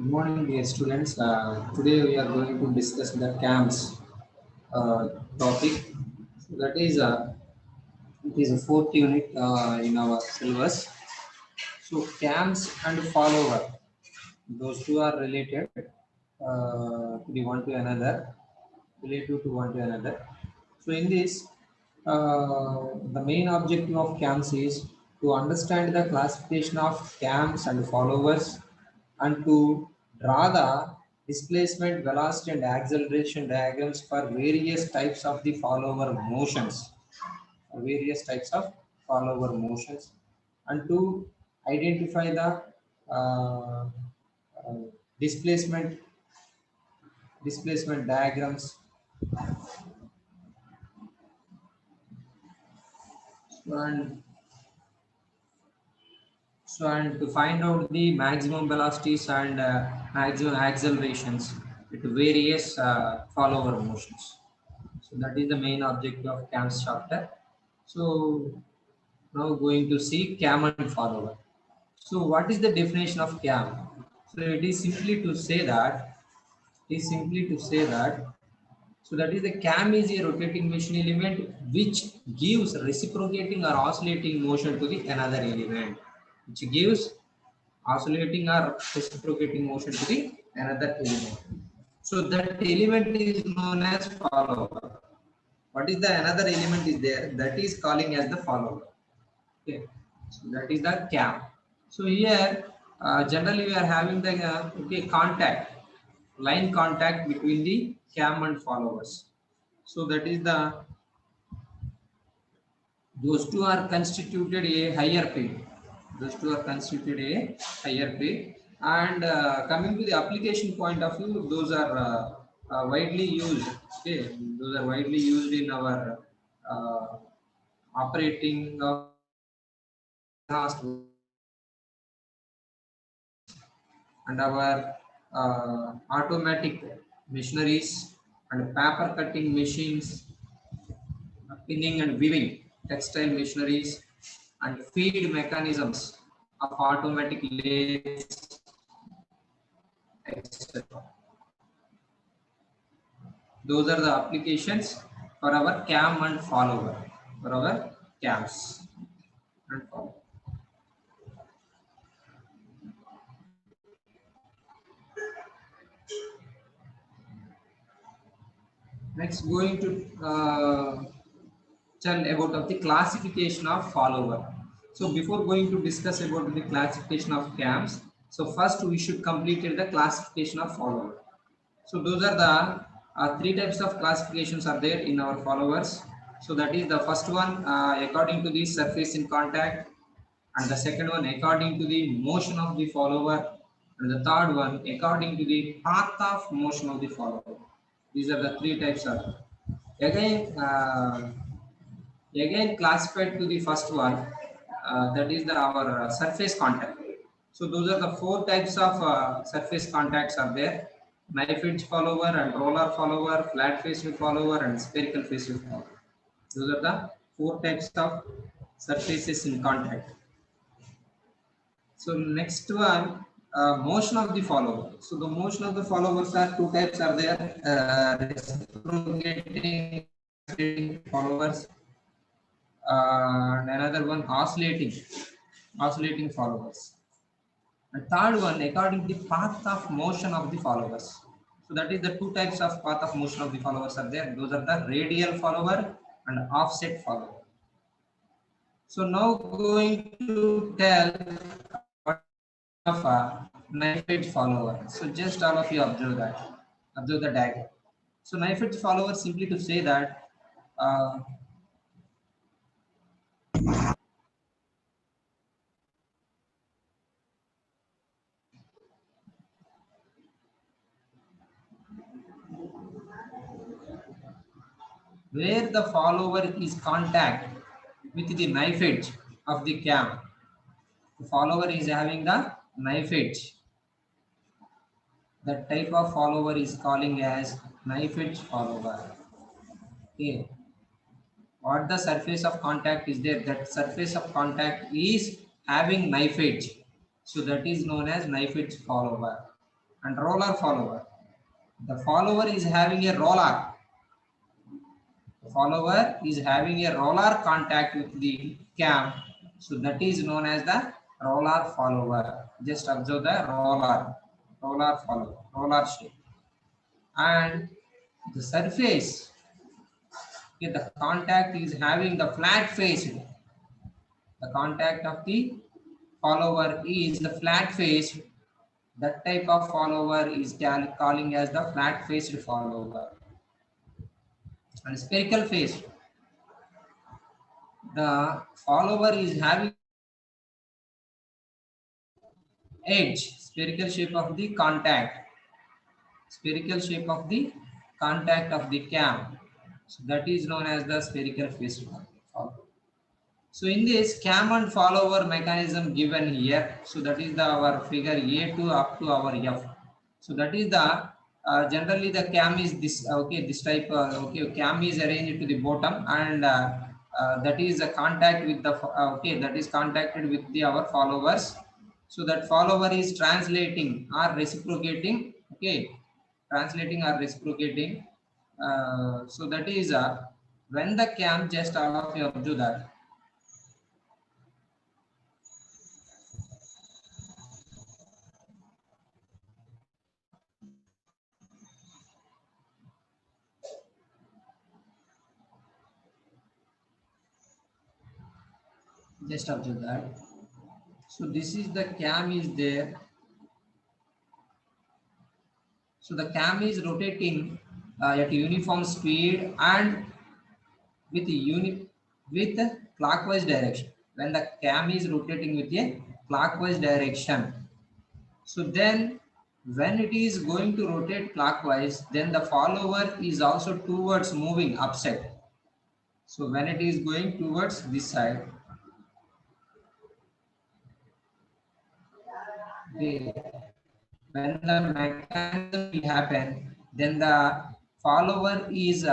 Good morning, dear students. Today we are going to discuss the CAMS topic. So that is it is a fourth unit in our syllabus. So CAMS and follower, those two are related to the one to another, relative to one to another. So in this, the main objective of CAMS is to understand the classification of CAMS and followers and to draw the displacement, velocity and acceleration diagrams for various types of the follower motions, and to identify the uh, uh, displacement diagrams and and to find out the maximum velocities and maximum accelerations with various follower motions. So that is the main objective of CAMS chapter. So now going to see CAM and follower. So what is the definition of CAM? So it is simply to say that so that is the cam is a rotating machine element which gives reciprocating or oscillating motion to the another element, which gives oscillating or reciprocating motion to the another element. So that element is known as follower. What is the another element is there? That is calling as the follower. Okay, so that is the cam. So here, generally we are having the line contact between the cam and followers. So that is those two are constituted a higher pay. Those two are constituted a higher pay. And coming to the application point of view, those are widely used. Okay, those are widely used in our operating of and our automatic machineries and paper cutting machines, pinning and weaving, textile machineries, and feed mechanisms of automatic lathes, etc. Those are the applications for our cam and follower, for our cams and follower. Next, going to tell about of the classification of follower. So before going to discuss about the classification of cams, so first we should complete the classification of follower. So those are the three types of classifications are there in our followers. So that is the first one according to the surface in contact, and the second one according to the motion of the follower, and the third one according to the path of motion of the follower. These are the three types of. Again, again classified to the first one, that is our surface contact. So those are the four types of surface contacts are there: knife edge follower and roller follower, flat faced follower and spherical faced follower. Those are the four types of surfaces in contact. So next one, motion of the follower. So the motion of the followers are two types are there: reciprocating followers, and another one oscillating followers. And third one, according to the path of motion of the followers. So that is the two types of path of motion of the followers are there. Those are the radial follower and offset follower. So now going to tell of a knife edge follower. So just all of you observe that. Observe the diagram. So knife edge follower simply to say that where the follower is contact with the knife edge of the cam. The follower is having the knife edge. That type of follower is calling as knife edge follower. Okay. What the surface of contact is there? That surface of contact is having knife edge. So that is known as knife edge follower. and roller follower. The follower is having a roller. The follower is having a roller contact with the cam. So that is known as the roller follower. Just observe the roller follower, roller shape. And the surface, okay, the contact is having the flat face. The contact of the follower is the flat face. That type of follower is calling as the flat faced follower. And spherical face, the follower is having edge, spherical shape of the contact, spherical shape of the contact of the cam. So that is known as the spherical face follower. So in this cam and follower mechanism given here, so that is the our figure A2 up to our F. So that is the generally the cam is this okay, this type okay, cam is arranged to the bottom, and that is a contact with the okay, that is contacted with the our followers. So that follower is translating or reciprocating, okay, translating or reciprocating. So that is when the cam, just all of you observe that. Just observe that. So this is the cam is there. So the cam is rotating at uniform speed and with with clockwise direction. When the cam is rotating with a clockwise direction, so then when it is going to rotate clockwise, then the follower is also towards moving upside. So when it is going towards this side, when the mechanism will happen, then the follower is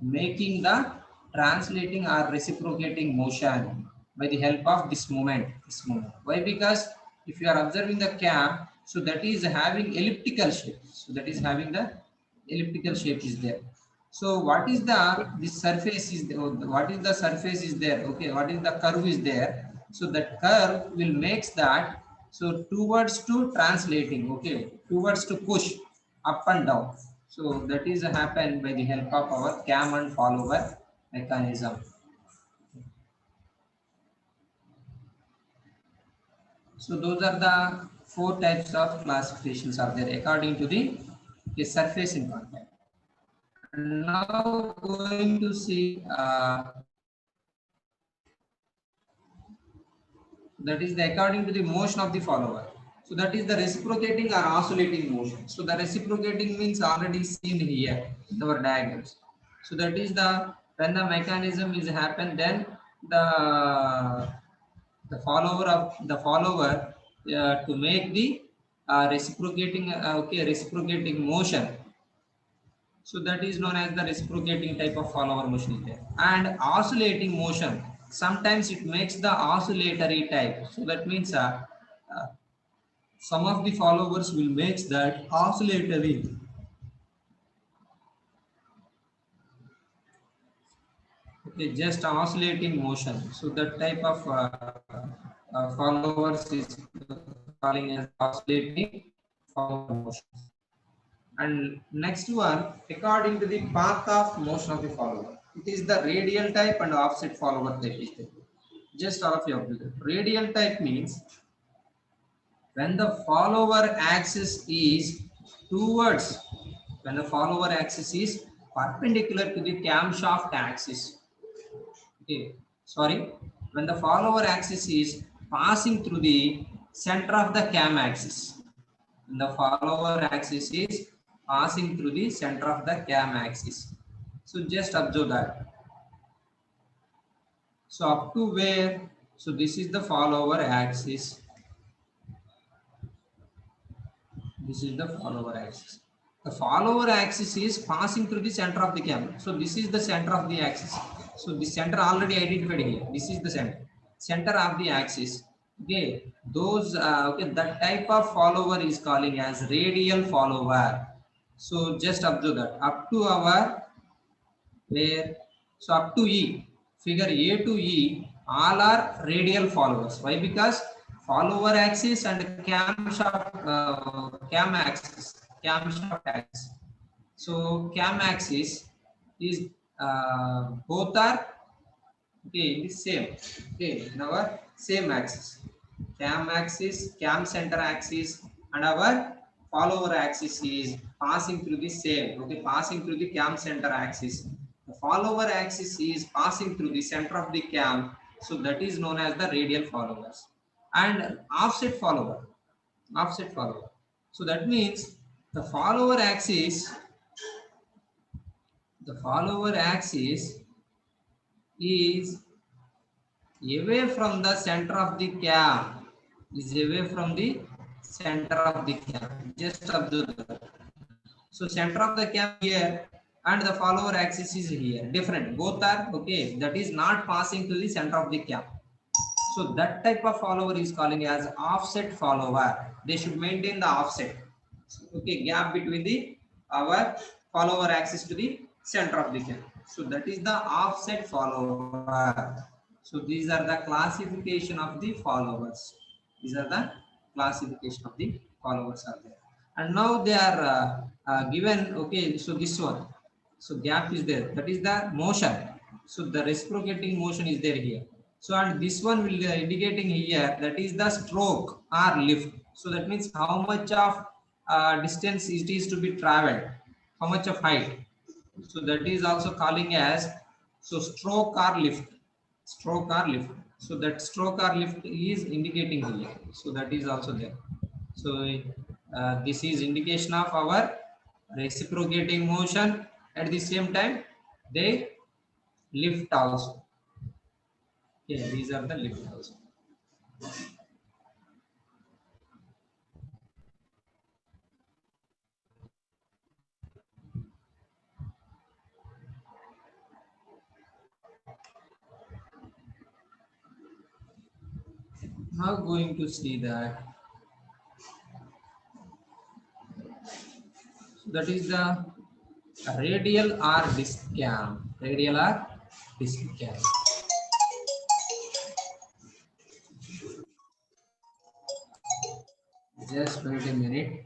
making the translating or reciprocating motion by the help of this movement. This movement. Why? Because if you are observing the cam, so that is having elliptical shape. So that is having the elliptical shape is there. So what is the this surface is there, what is the surface is there? Okay, what is the curve is there? So that curve will makes that so towards to translating, okay, towards to push up and down. So that is happen by the help of our cam and follower mechanism. So those are the four types of classifications are there according to the surface in contact. And now going to see that is the according to the motion of the follower. So that is the reciprocating or oscillating motion. So the reciprocating means already seen here in our diagrams. So that is the when the mechanism is happen, then the follower of the follower to make the reciprocating okay, reciprocating motion. So that is known as the reciprocating type of follower motion is there. And oscillating motion, sometimes it makes the oscillatory type. So that means uh, some of the followers will make that oscillatory. Okay, just oscillating motion. So that type of followers is calling as oscillating follower motion. And next one, according to the path of motion of the follower, it is the radial type and offset follower type is there. Just all of you observe. Radial type means when the follower axis is towards, when the follower axis is perpendicular to the camshaft axis. Okay, sorry, when the follower axis is passing through the center of the cam axis. When the follower axis is passing through the center of the cam axis. So just observe that. So up to where? So this is the follower axis. This is the follower axis. The follower axis is passing through the center of the cam. So this is the center of the axis. So the center already identified here. This is the center of the axis. Okay, those okay, that type of follower is calling as radial follower. So just observe that up to our where, so up to E, figure A to E, all are radial followers. Why? Because follower axis and camshaft axis. So cam axis is both are okay in the same, okay, in our same axis. Cam axis, cam center axis, and our follower axis is passing through the same, okay, passing through the cam center axis. The follower axis is passing through the center of the cam, so that is known as the radial followers. And offset follower, so that means the follower axis, the follower axis is away from the center of the cam, is away from the center of the cam. Just observe that. So center of the cam here and the follower axis is here, different, both are okay, that is not passing to the center of the cam. So that type of follower is calling as offset follower. They should maintain the offset, okay, gap between the our follower axis to the center of the cam. So that is the offset follower. So these are the classification of the followers. These are the classification of the followers are there. And now they are given, okay, so this one, so gap is there, that is the motion. So the reciprocating motion is there here. So and this one will indicating here, that is the stroke or lift. So that means how much of distance it is to be traveled, how much of height. So that is also calling as, so stroke or lift, stroke or lift. So that stroke or lift is indicating here, so that is also there. So this is indication of our reciprocating motion. At the same time they lift also. Yeah, these are the lift also. Now going to see that, so that is the radial or disc cam, radial or disc cam. Just wait a minute.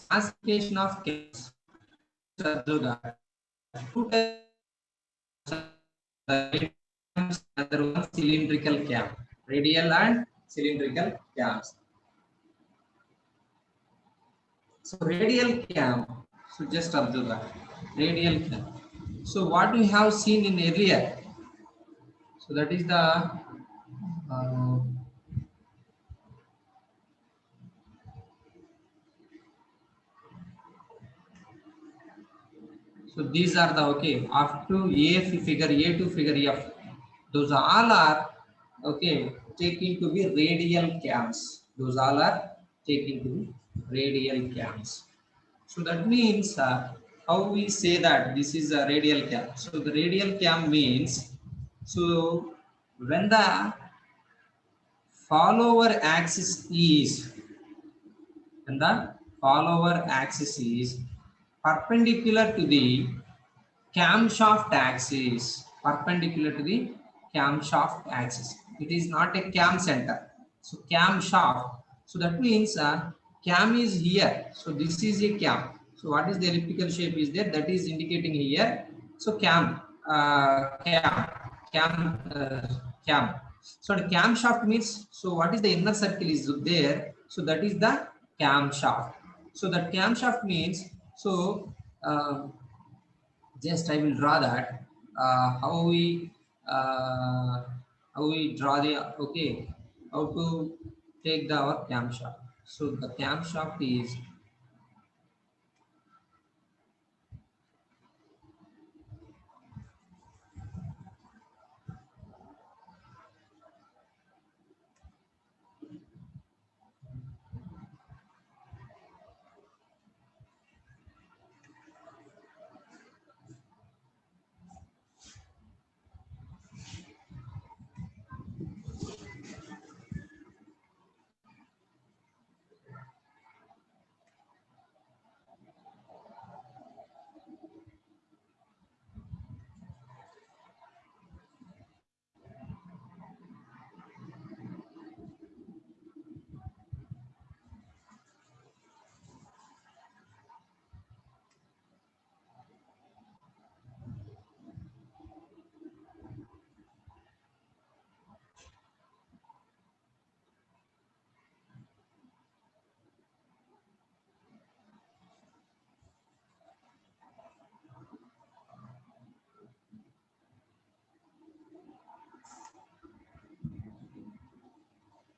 Classification of cams. Observe that two types, another one cylindrical cam, radial and cylindrical cams. So radial cam, so just observe that radial cam. So what we have seen in earlier, so that is the uh, so these are the, okay, up to A figure A to figure F. Those all are, okay, taken to be radial cams. Those all are taken to be radial cams. So that means how we say that this is a radial cam. So the radial cam means, so when the follower axis is, when the follower axis is perpendicular to the camshaft axis, perpendicular to the camshaft axis. It is not a cam center. So camshaft. So that means cam is here. So this is a cam. So what is the elliptical shape is there? That is indicating here. So cam. So the camshaft means, so what is the inner circle is there? So that is the camshaft. So that camshaft means, so just I will draw that uh, how we draw the, okay, how to take the our camshaft. So the camshaft is,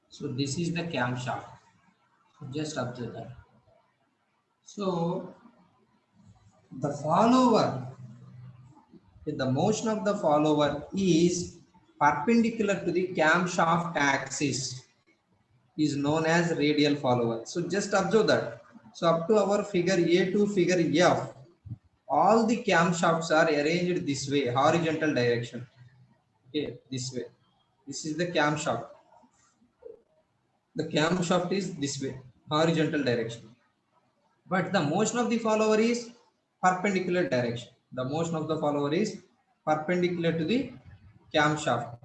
so this is the camshaft. So just observe that. So the follower, the motion of the follower is perpendicular to the camshaft axis, is known as radial follower. So just observe that. So up to our figure A to figure F, all the camshafts are arranged this way, horizontal direction. Okay, this way. This is the camshaft. The camshaft is this way, horizontal direction. But the motion of the follower is perpendicular direction. The motion of the follower is perpendicular to the camshaft.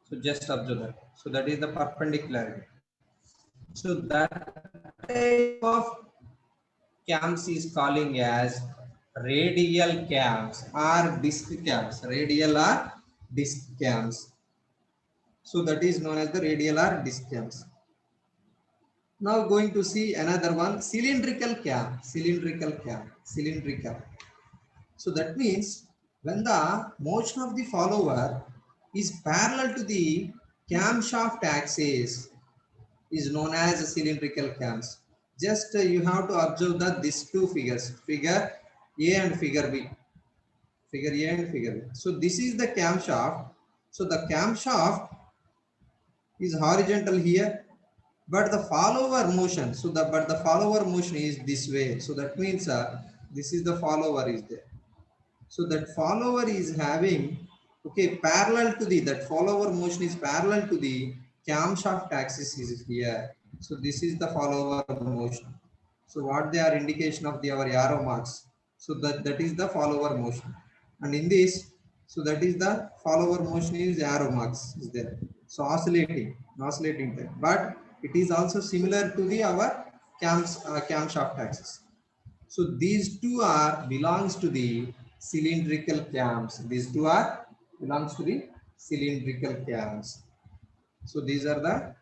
So just observe that. So that is the perpendicularity. So that type of cams is calling as radial cams or disc cams. Radial or disc cams. So that is known as the radial or disc cams. Now going to see another one, cylindrical cam. Cylindrical cam. Cylindrical. So that means when the motion of the follower is parallel to the camshaft axis, is known as cylindrical cams. Just you have to observe that these two figures, figure A and figure B. Figure A and figure B. So this is the camshaft. So the camshaft is horizontal here, but the follower motion, so the follower motion is this way. So that means this is the follower is there. So that follower is having, okay, parallel to the, that follower motion is parallel to the camshaft axis is here. So this is the follower motion. So what they are indication of the our arrow marks. So that is the follower motion. And in this, so that is the follower motion is arrow marks is there. So oscillating type. But it is also similar to the our camshaft axis. So these two are belongs to the cylindrical cams. These two are belongs to the cylindrical cams. So these are the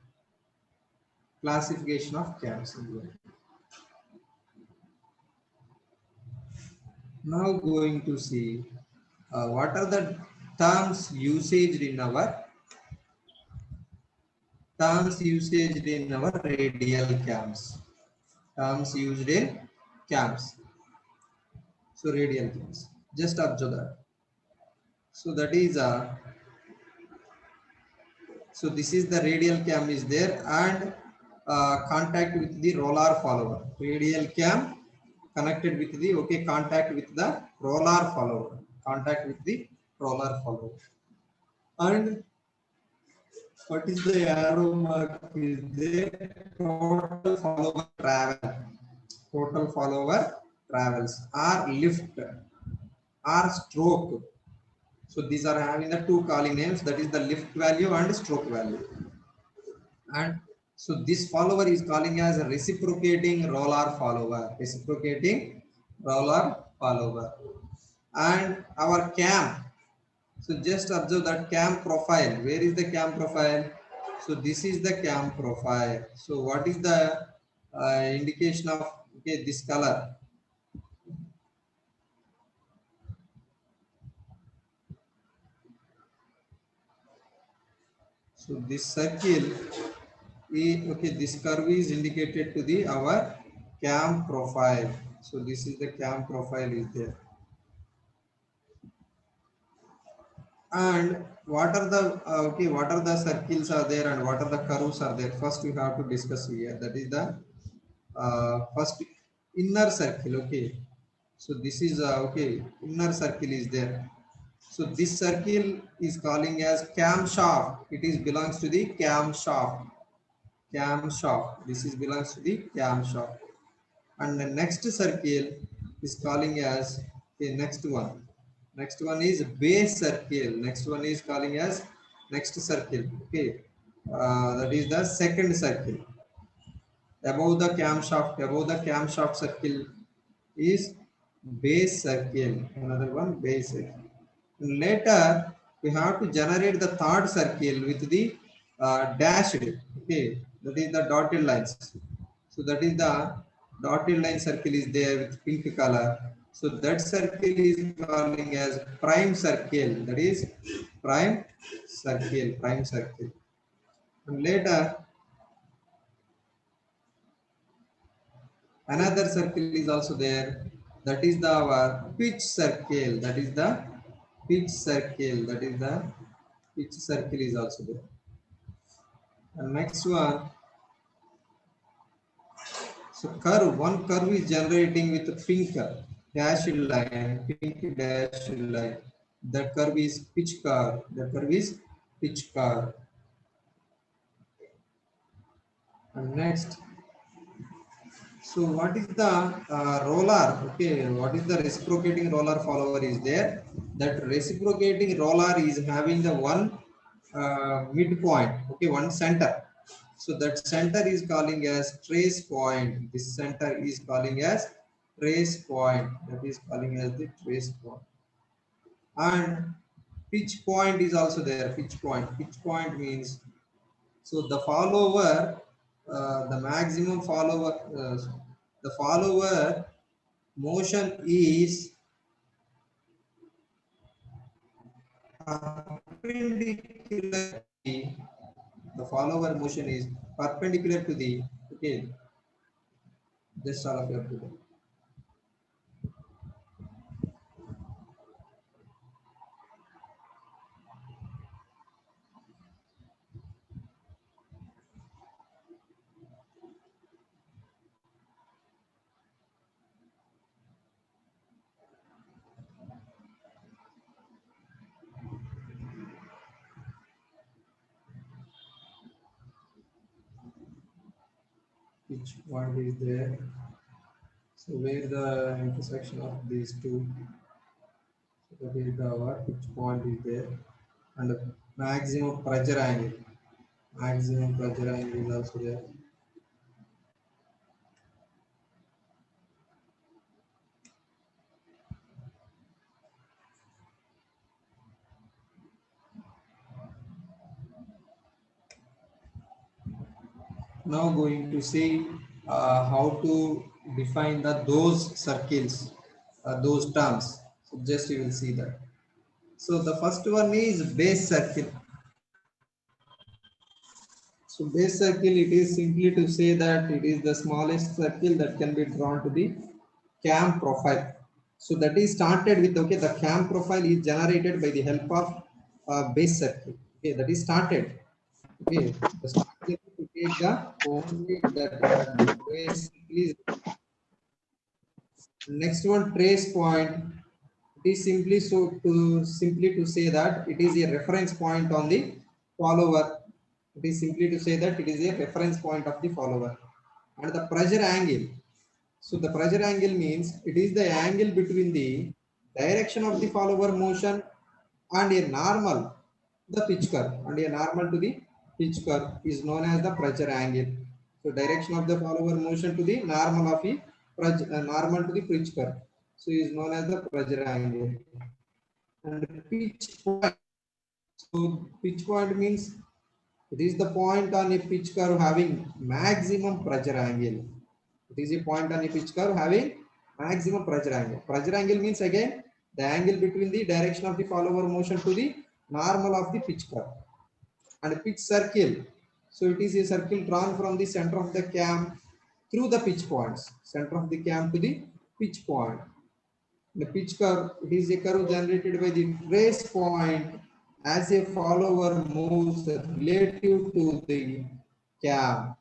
classification of cams. Now going to see what are the terms usaged in our radial cams. Terms used in cams. So radial cams. Just observe that. So that is so this is the radial cam is there, and contact with the roller follower. Radial cam connected with the, okay, contact with the roller follower. Contact with the roller follower. And what is the arrow mark is there? Total follower travel. Total follower travels or lift or stroke. So these are having the two calling names, that is the lift value and stroke value. And so this follower is calling as a reciprocating roller follower, reciprocating roller follower. And our cam, so just observe that cam profile. Where is the cam profile? So this is the cam profile. So what is the indication of, okay, this color? So this circle is, okay, this curve is indicated to the our cam profile. So this is the cam profile is there. And what are the okay, what are the circles are there and what are the curves are there? First we have to discuss here. That is the first inner circle. Okay, so this is okay, inner circle is there. So this circle is calling as camshaft. It is belongs to the camshaft. Camshaft. This is belongs to the camshaft. And the next circle is calling as, okay, next one. Next one is base circle. Next one is calling as next circle. Okay, that is the second circle. Above the camshaft circle is base circle. Another one, base circle. And later we have to generate the third circle with the dashed. Okay, that is the dotted lines. So that is the dotted line circle is there with pink color. So that circle is calling as prime circle. That is prime circle, prime circle. And later another circle is also there. That is the our pitch circle. That is the pitch circle. That is the pitch circle is also there. And next one, so curve, one curve is generating with a pink dashed line, pink dashed line. That curve is pitch curve. That curve is pitch curve. And next, so what is the roller? Okay, what is the reciprocating roller follower is there? That reciprocating roller is having the one midpoint, okay, one center. So that center is calling as trace point. This center is calling as trace point. That is calling as the trace point. And pitch point is also there. Pitch point. Pitch point means, so the follower, the maximum follower, the follower motion is perpendicular to the follower motion is perpendicular to the, okay, just all of you have to do. Which point is there? So where the intersection of these two, so that is the what, which point is there, and the maximum pressure angle. Maximum pressure angle is also there. Now going to see how to define the those circles, those terms. So just you will see that. So the first one is base circle. So base circle, it is simply to say that it is the smallest circle that can be drawn to the cam profile. So that is started with, okay, the cam profile is generated by the help of base circle. Okay, that is started. Okay, the starting to take the only that base is. Next one, trace point. It is simply simply to say that it is a reference point on the follower. It is simply to say that it is a reference point of the follower. And the pressure angle. So the pressure angle means it is the angle between the direction of the follower motion and a normal the pitch curve, and a normal to the pitch curve is known as the pressure angle. So direction of the follower motion to the normal of the normal to the pitch curve, so is known as the pressure angle. And pitch point, so pitch point means it is the point on a pitch curve having maximum pressure angle. It is a point on a pitch curve having maximum pressure angle. Pressure angle means again the angle between the direction of the follower motion to the normal of the pitch curve. And pitch circle, so it is a circle drawn from the center of the cam through the pitch points, center of the cam to the pitch point. The pitch curve, it is a curve generated by the trace point as a follower moves relative to the cam.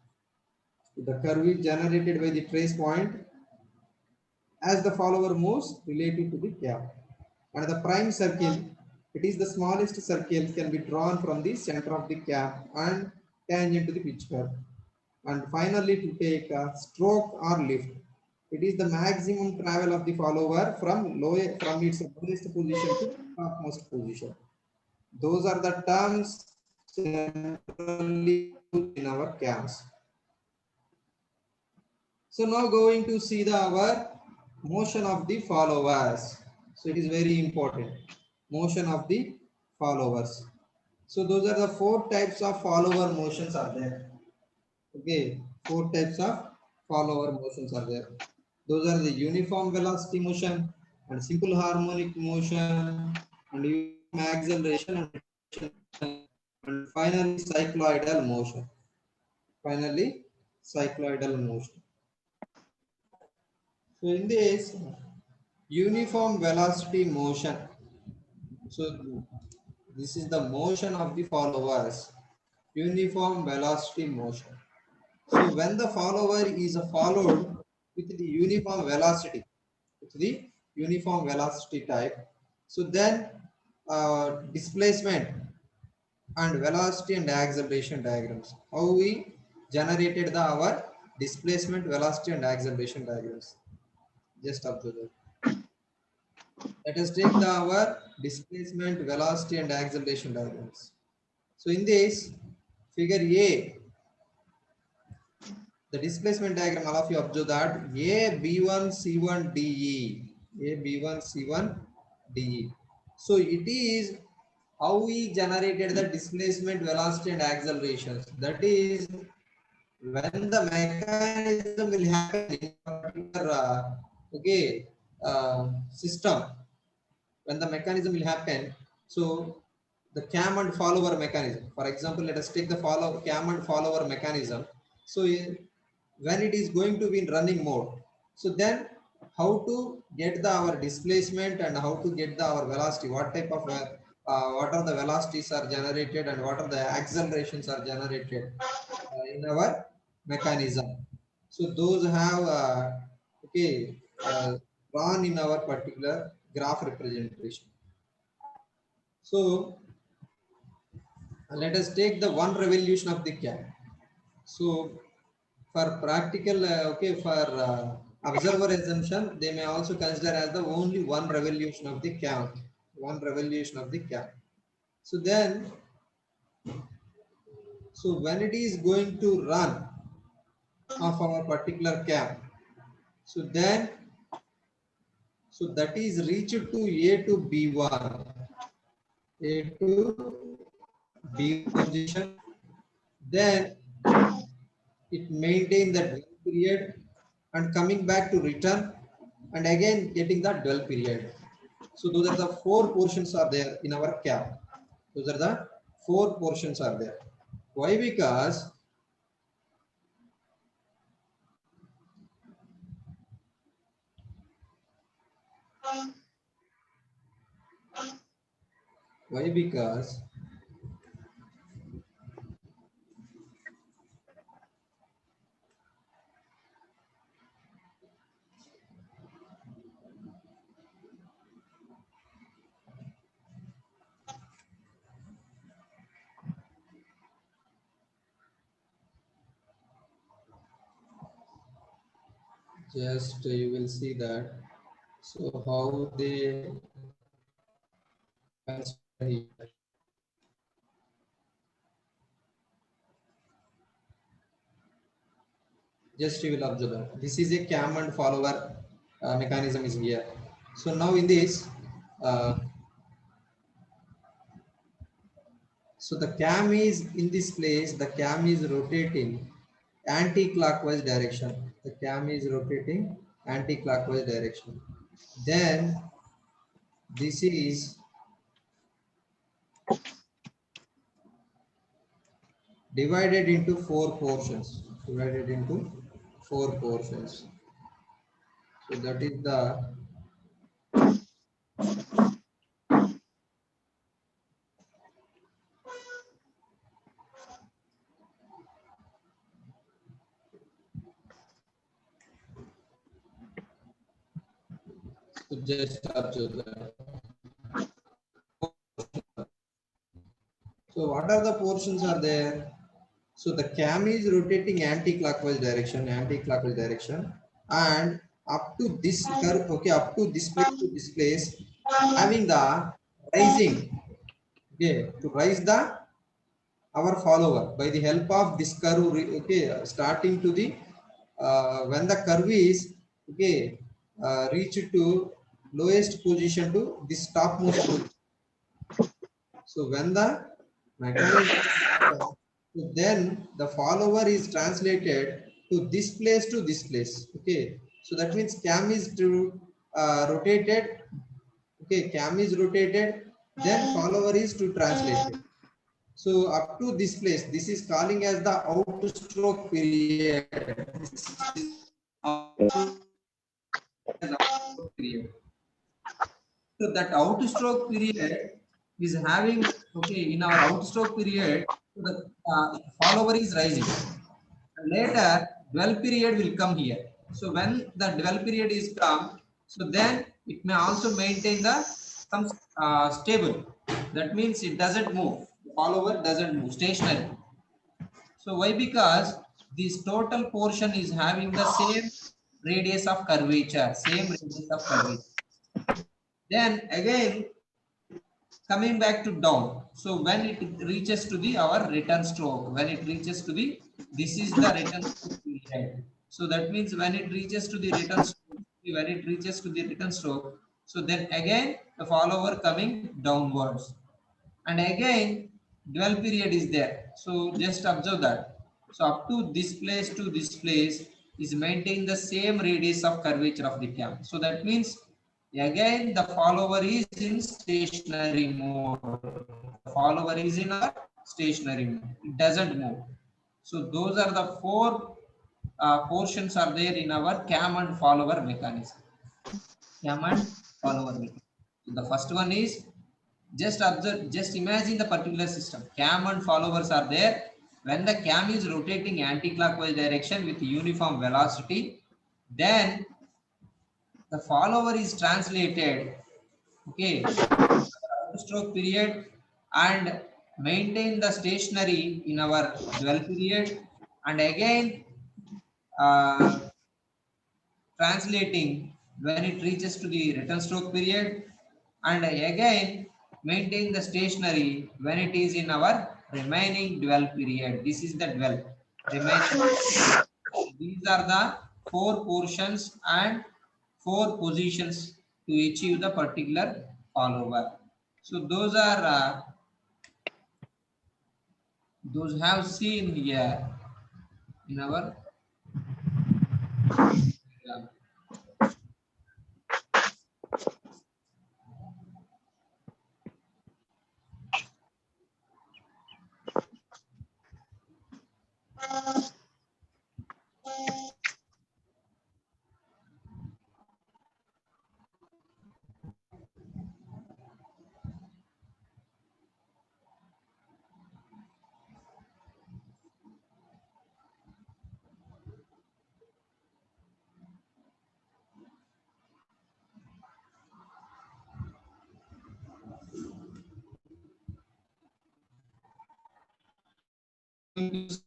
The curve is generated by the trace point as the follower moves relative to the cam. And the prime circle, it is the smallest circle, can be drawn from the center of the cam and tangent to the pitch curve. And finally, to take a stroke or lift, it is the maximum travel of the follower from its lowest position to topmost position. Those are the terms generally used in our cams. So now going to see the our motion of the followers. So it is very important. Motion of the followers. So those are the 4 types of follower motions are there. Okay, 4 types of follower motions are there. Those are the uniform velocity motion and simple harmonic motion and uniform acceleration and finally cycloidal motion. Finally, cycloidal motion. So in this uniform velocity motion, so this is the motion of the followers. Uniform velocity motion. So when the follower is followed with the uniform velocity, with the uniform velocity type, so then displacement and velocity and acceleration diagrams. How we generated the our displacement, velocity and acceleration diagrams. Just observe that. Let us take the our displacement, velocity and acceleration diagrams. So in this figure A, the displacement diagram, all of you observe that A B1 C1 DE, A B1 C1 DE. So it is how we generated the displacement, velocity and accelerations. That is when the mechanism will happen in a particular system. When the mechanism will happen, so the cam and follower mechanism. For example, let us take the cam and follower mechanism. So when it is going to be in running mode, so then how to get the our displacement and how to get the our velocity, what type of what are the velocities are generated and what are the accelerations are generated in our mechanism. So those have drawn in our particular graph representation. So let us take the one revolution of the cam. So for practical, for observer assumption, they may also consider as the only one revolution of the cam. One revolution of the cam. So then, so when it is going to run of our particular cam, so then, so that is reached to A to B1, A to B position, then it maintain the dwell period and coming back to return and again getting the dwell period. So those are the 4 portions are there in our cap. Those are the 4 portions are there. Why? Because why? Because just you will see that. So how they Just you will observe that this is a cam and follower mechanism is here. So now in this so the cam is in this place, the cam is rotating anti-clockwise direction. The cam is rotating anti-clockwise direction. Then this is divided into four portions. Divided into four portions. So that is the so just observe that. So what are the portions are there? So the cam is rotating anti-clockwise direction, and up to this curve, okay, up to this place, having the rising, okay, to rise the our follower by the help of this curve, okay, starting to the when the curve is okay reach to lowest position to this topmost position. So when the mechanism so then the follower is translated to this place to this place. Okay. So that means cam is to rotated. Okay, cam is rotated. Then follower is to translated. So up to this place, this is calling as the outstroke period. This is outstroke period. So that outstroke period is having okay in our outstroke period, so the follower is rising. And later dwell period will come here. So when the dwell period is come, so then it may also maintain the some stable. That means it doesn't move. The follower doesn't move, stationary. So why? Because this total portion is having the same radius of curvature, same radius of curvature. Then again coming back to down. So when it reaches to the our return stroke, when it reaches to the this is the return stroke period. So that means when it reaches to the return stroke, when it reaches to the return stroke, so then again the follower coming downwards, and again dwell period is there. So just observe that. So up to this place is maintaining the same radius of curvature of the cam. So that means again the follower is in stationary mode. The follower is in a stationary mode. It doesn't move. So those are the four portions are there in our cam and follower mechanism. Cam and follower mechanism. So the first one is just observe, just imagine the particular system. Cam and followers are there. When the cam is rotating anti-clockwise direction with uniform velocity, then the follower is translated, okay, stroke period and maintain the stationary in our dwell period, and again uh, translating when it reaches to the return stroke period, and again maintain the stationary when it is in our remaining dwell period. This is the dwell remaining. These are the four portions and four positions to achieve the particular follower. So those have seen here in our diagram.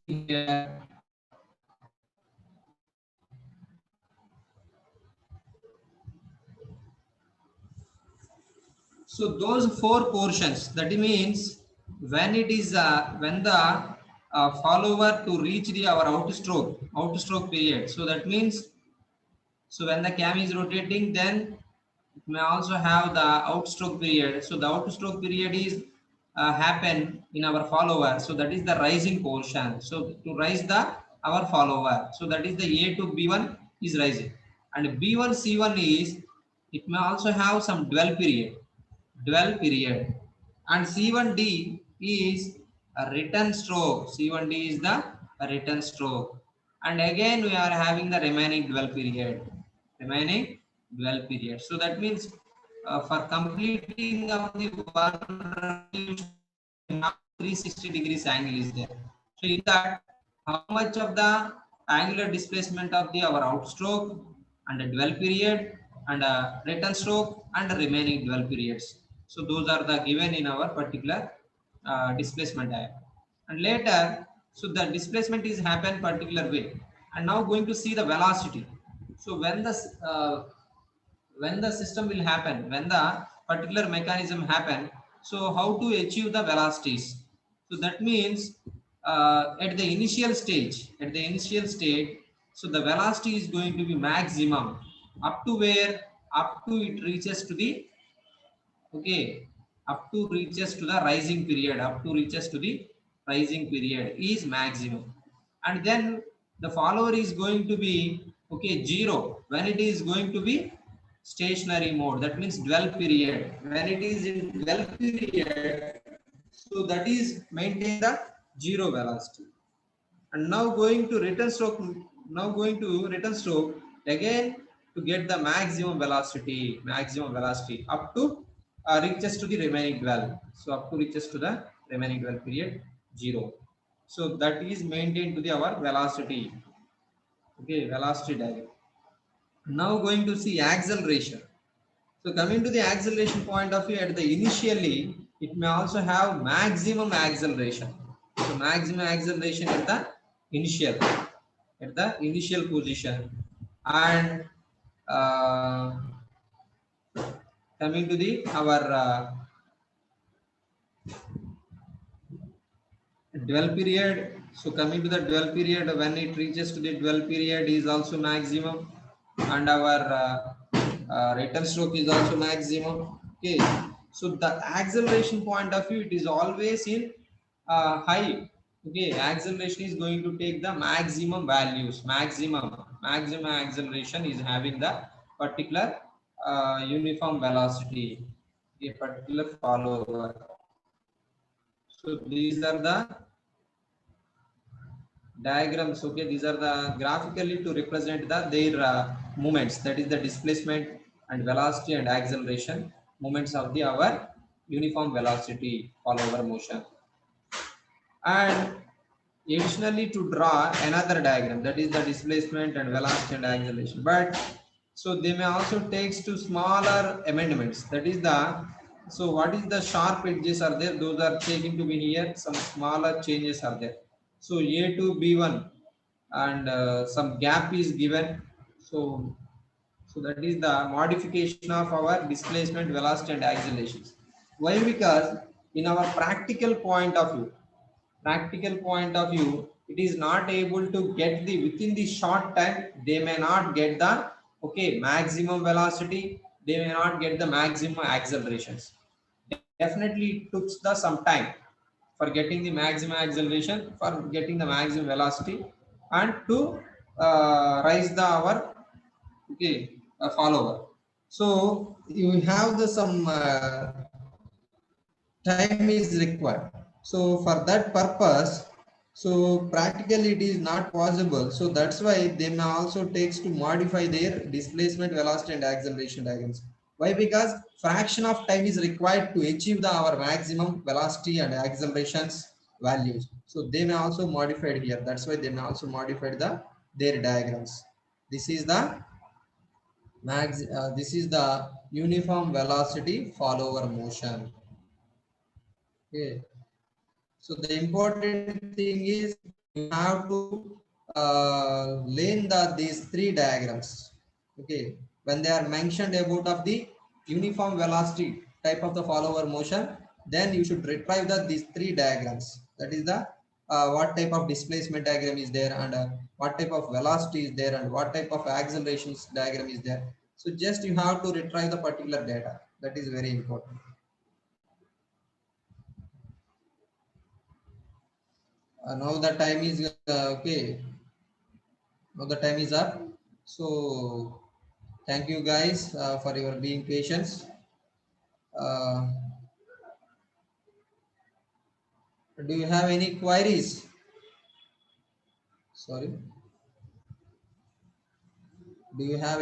Here. So those four portions, that means when it is when the follower to reach the our outstroke period. So that means, so when the cam is rotating, then it may also have the outstroke period. So the outstroke period is happen in our follower. So that is the rising portion. So to rise the our follower. So that is the A to B1 is rising, and B1 C1 is, it may also have some dwell period, and C1D is a return stroke. C1D is the return stroke, and again we are having the remaining dwell period. So that means for completing of the one revolution, now 360 degrees angle is there. So in that, how much of the angular displacement of the our outstroke and a dwell period and a return stroke and the remaining dwell periods. So those are the given in our particular displacement diagram. And later, so the displacement is happen particular way. And now going to see the velocity. So when the system will happen, when the particular mechanism happen, so how to achieve the velocities. So that means at the initial stage, so the velocity is going to be maximum up to where, up to it reaches to the, okay, up to reaches to the rising period, up to reaches to the rising period is maximum. And then the follower is going to be, okay, zero when it is going to be stationary mode. That means dwell period, when it is in dwell period, so that is maintain the zero velocity. And now going to return stroke, again to get the maximum velocity up to reaches to the remaining dwell. So up to reaches to the remaining dwell period 0. So that is maintained to the our velocity. Okay, velocity diagram. Now going to see acceleration. So coming to the acceleration point of view, at the initially, it may also have maximum acceleration. So maximum acceleration initial, at the initial position. And uh, coming to the our dwell period. So coming to the dwell period, when it reaches to the dwell period is also maximum, and our return stroke is also maximum. Okay, so the acceleration point of view, it is always in high. Okay, acceleration is going to take the maximum values. Maximum acceleration is having the particular uniform velocity, a particular follower. So these are the diagrams. Okay, these are the graphically to represent their movements, that is the displacement and velocity and acceleration movements of the our uniform velocity follower motion. And additionally to draw another diagram, that is the displacement and velocity and acceleration, but so they may also takes to smaller amendments, that is the, so what is the sharp edges are there, those are taken to be here, some smaller changes are there. So A to B1 and some gap is given. So that is the modification of our displacement, velocity and accelerations. Why? Because in our practical point of view, it is not able to get the within the short time. They may not get the, okay, maximum velocity. They may not get the maximum accelerations. Definitely, it took the some time for getting the maximum acceleration, for getting the maximum velocity, and to rise the our, okay, follower. So you have the some time is required. So for that purpose, so practically it is not possible. So that's why they may also takes to modify their displacement, velocity and acceleration diagrams. Why? Because fraction of time is required to achieve the our maximum velocity and accelerations values. So they may also modify it here. That's why they may also modify their diagrams. This is the this is the uniform velocity follower motion. Okay. So the important thing is you have to learn these three diagrams. Okay. When they are mentioned about of the uniform velocity, type of the follower motion, then you should retrieve these three diagrams. That is the what type of displacement diagram is there, and what type of velocity is there, and what type of accelerations diagram is there. So just you have to retrieve the particular data. That is very important. Now the time is okay. Now the time is up. So thank you guys for your being patience. Uh, do you have any queries? Sorry. Do you have